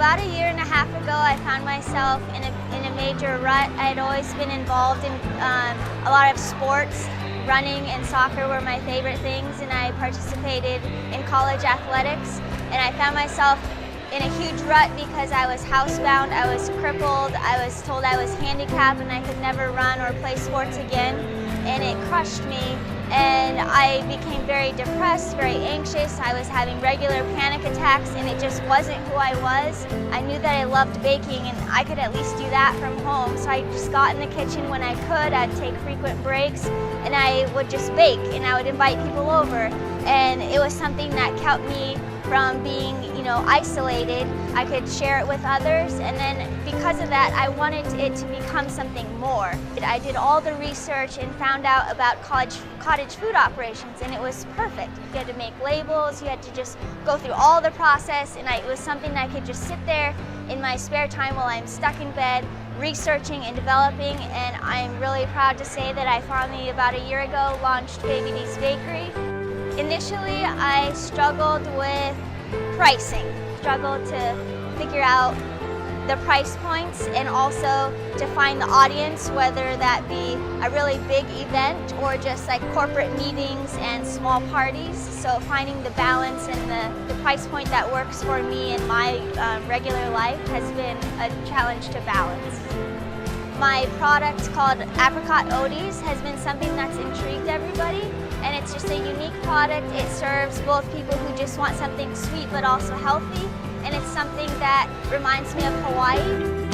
About a year and a half ago, I found myself in a major rut. I had always been involved in a lot of sports. Running and soccer were my favorite things, and I participated in college athletics. And I found myself in a huge rut because I was housebound, I was crippled, I was told I was handicapped and I could never run or play sports again. And it crushed me, and I became very depressed, very anxious. I was having regular panic attacks, and it just wasn't who I was. I knew that I loved baking, and I could at least do that from home. So I just got in the kitchen when I could. I'd take frequent breaks, and I would just bake, and I would invite people over. And it was something that kept me from being, isolated. I could share it with others, and then because of that, I wanted it to become something more. I did all the research and found out about cottage food operations, and it was perfect. You had to make labels, you had to just go through all the process, and it was something I could just sit there in my spare time while I'm stuck in bed, researching and developing, and I'm really proud to say that I finally, about a year ago, launched Baby D's Bakery. Initially, I struggled with pricing, struggled to figure out the price points and also to find the audience, whether that be a really big event or just like corporate meetings and small parties. So finding the balance and the price point that works for me in my regular life has been a challenge to balance. My product called Apricot Odies has been something that's intrigued everybody, and it's just a unique product. It serves both people who just want something sweet but also healthy, and it's something that reminds me of Hawaii.